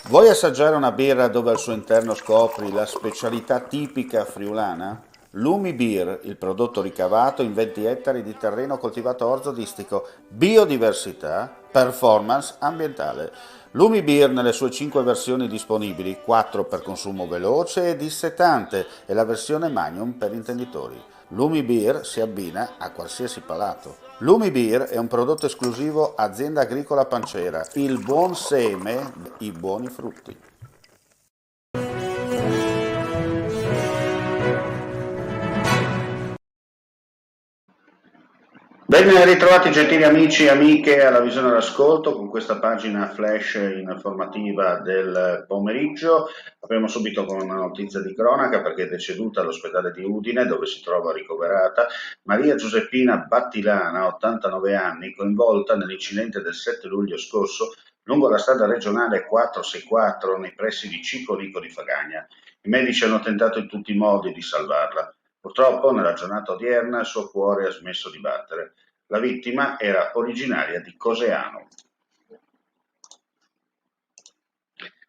Vuoi assaggiare una birra dove al suo interno scopri la specialità tipica friulana? Lumi Beer, il prodotto ricavato in 20 ettari di terreno coltivato orzodistico, biodiversità, performance ambientale. Lumi Beer nelle sue 5 versioni disponibili, 4 per consumo veloce e dissetante e la versione Magnum per intenditori. Lumi Beer si abbina a qualsiasi palato. Lumi Beer è un prodotto esclusivo Azienda Agricola Pancera, il buon seme, i buoni frutti. Ben ritrovati gentili amici e amiche alla visione all'ascolto con questa pagina flash informativa del pomeriggio. Apriamo subito con una notizia di cronaca perché è deceduta all'ospedale di Udine dove si trova ricoverata Maria Giuseppina Battilana, 89 anni, coinvolta nell'incidente del 7 luglio scorso lungo la strada regionale 464 nei pressi di Ciponico di Fagagna. I medici hanno tentato in tutti i modi di salvarla. Purtroppo, nella giornata odierna, il suo cuore ha smesso di battere. La vittima era originaria di Coseano.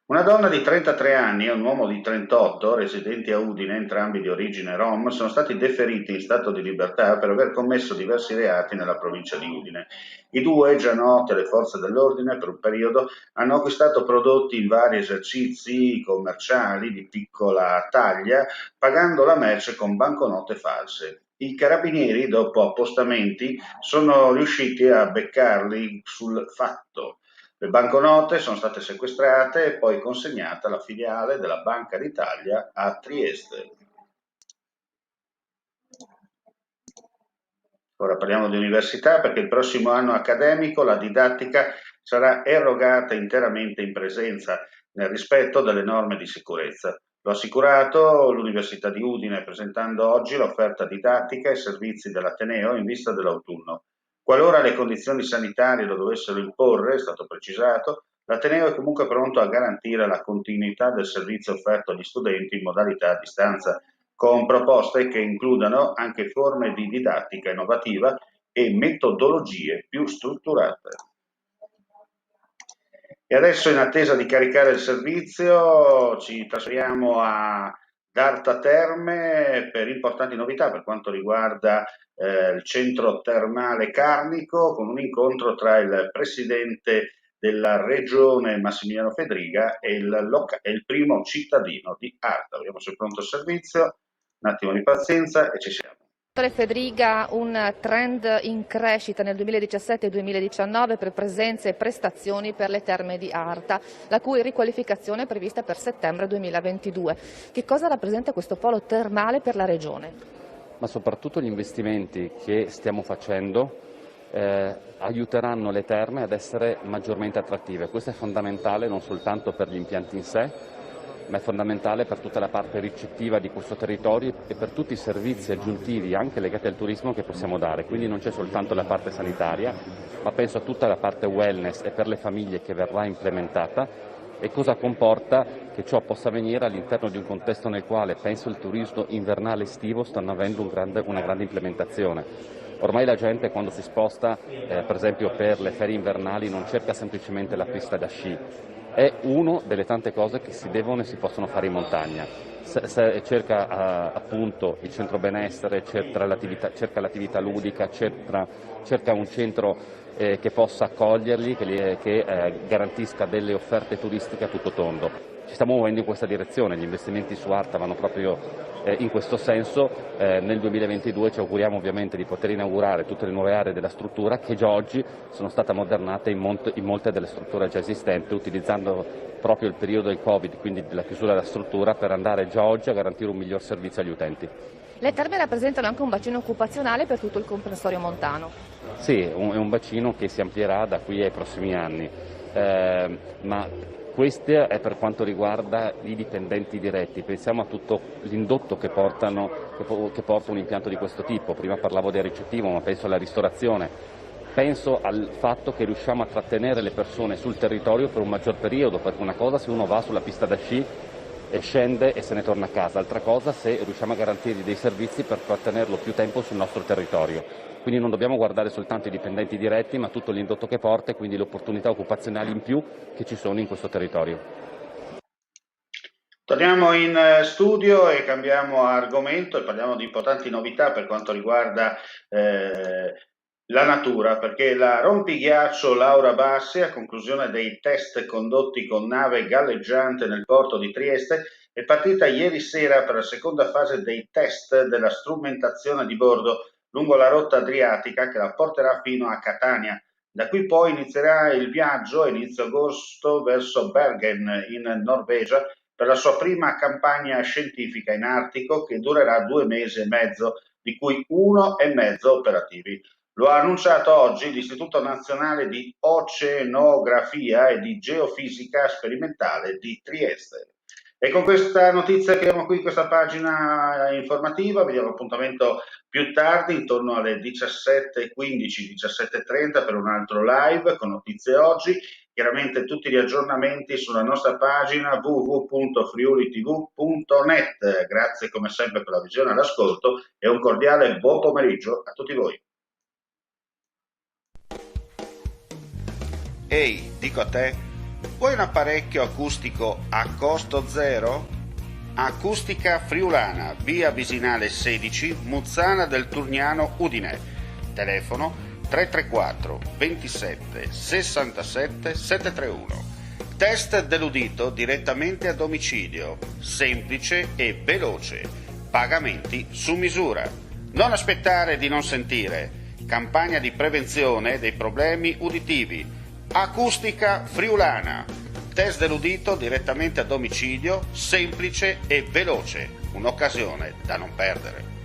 Una donna di 33 anni e un uomo di 38, residenti a Udine, entrambi di origine rom, sono stati deferiti in stato di libertà per aver commesso diversi reati nella provincia di Udine. I due, già noti alle forze dell'ordine per un periodo, hanno acquistato prodotti in vari esercizi commerciali di piccola taglia, pagando la merce con banconote false. I carabinieri, dopo appostamenti, sono riusciti a beccarli sul fatto. Le banconote sono state sequestrate e poi consegnate alla filiale della Banca d'Italia a Trieste. Ora parliamo di università perché il prossimo anno accademico la didattica sarà erogata interamente in presenza nel rispetto delle norme di sicurezza. Lo ha assicurato l'Università di Udine presentando oggi l'offerta didattica e servizi dell'Ateneo in vista dell'autunno. Qualora le condizioni sanitarie lo dovessero imporre, è stato precisato, l'Ateneo è comunque pronto a garantire la continuità del servizio offerto agli studenti in modalità a distanza, con proposte che includano anche forme di didattica innovativa e metodologie più strutturate. E adesso, in attesa di caricare il servizio, ci trasferiamo a Darta Terme per importanti novità per quanto riguarda il centro termale Carnico, con un incontro tra il presidente della regione Massimiliano Fedriga e il primo cittadino di Arta. Vediamo se è pronto il servizio, un attimo di pazienza e ci siamo. Fedriga, un trend in crescita nel 2017 e 2019 per presenze e prestazioni per le terme di Arta, la cui riqualificazione è prevista per settembre 2022. Che cosa rappresenta questo polo termale per la Regione? Ma soprattutto gli investimenti che stiamo facendo aiuteranno le terme ad essere maggiormente attrattive. Questo è fondamentale non soltanto per gli impianti in sé, ma è fondamentale per tutta la parte ricettiva di questo territorio e per tutti i servizi aggiuntivi anche legati al turismo che possiamo dare. Quindi non c'è soltanto la parte sanitaria, ma penso a tutta la parte wellness e per le famiglie che verrà implementata e cosa comporta che ciò possa avvenire all'interno di un contesto nel quale penso il turismo invernale estivo stanno avendo una grande implementazione. Ormai la gente quando si sposta, per esempio per le ferie invernali, non cerca semplicemente la pista da sci, è una delle tante cose che si devono e si possono fare in montagna. Cerca appunto il centro benessere, cerca l'attività ludica, cerca un centro che possa accoglierli, che garantisca delle offerte turistiche a tutto tondo. Ci stiamo muovendo in questa direzione, gli investimenti su Arta vanno proprio in questo senso. Nel 2022 ci auguriamo ovviamente di poter inaugurare tutte le nuove aree della struttura che già oggi sono state ammodernate in molte delle strutture già esistenti, utilizzando proprio il periodo del Covid, quindi della chiusura della struttura, per andare già oggi a garantire un miglior servizio agli utenti. Le terme rappresentano anche un bacino occupazionale per tutto il comprensorio montano. Sì, è un bacino che si amplierà da qui ai prossimi anni, ma questo è per quanto riguarda i dipendenti diretti. Pensiamo a tutto l'indotto che porta un impianto di questo tipo. Prima parlavo del ricettivo, ma penso alla ristorazione. Penso al fatto che riusciamo a trattenere le persone sul territorio per un maggior periodo, perché una cosa se uno va sulla pista da sci e scende e se ne torna a casa, altra cosa se riusciamo a garantirgli dei servizi per trattenerlo più tempo sul nostro territorio. Quindi non dobbiamo guardare soltanto i dipendenti diretti, ma tutto l'indotto che porta e quindi le opportunità occupazionali in più che ci sono in questo territorio. Torniamo in studio e cambiamo argomento e parliamo di importanti novità per quanto riguarda la natura, perché la rompighiaccio Laura Bassi, a conclusione dei test condotti con nave galleggiante nel porto di Trieste, è partita ieri sera per la seconda fase dei test della strumentazione di bordo lungo la rotta adriatica che la porterà fino a Catania. Da qui poi inizierà il viaggio a inizio agosto verso Bergen in Norvegia per la sua prima campagna scientifica in Artico che durerà 2 mesi e mezzo, di cui 1 e mezzo operativi. Lo ha annunciato oggi l'Istituto Nazionale di Oceanografia e di Geofisica Sperimentale di Trieste. E con questa notizia chiudiamo qui questa pagina informativa, vediamo appuntamento più tardi, intorno alle 17:15, 17:30 per un altro live con notizie oggi. Chiaramente tutti gli aggiornamenti sulla nostra pagina www.friulitv.net. Grazie come sempre per la visione e l'ascolto e un cordiale buon pomeriggio a tutti voi. Ehi, dico a te, vuoi un apparecchio acustico a costo zero? Acustica Friulana, via Visinale 16, Muzzana del Turniano, Udine. Telefono 334 27 67 731. Test dell'udito direttamente a domicilio, semplice e veloce. Pagamenti su misura. Non aspettare di non sentire. Campagna di prevenzione dei problemi uditivi. Acustica Friulana. Test dell'udito direttamente a domicilio, semplice e veloce. Un'occasione da non perdere.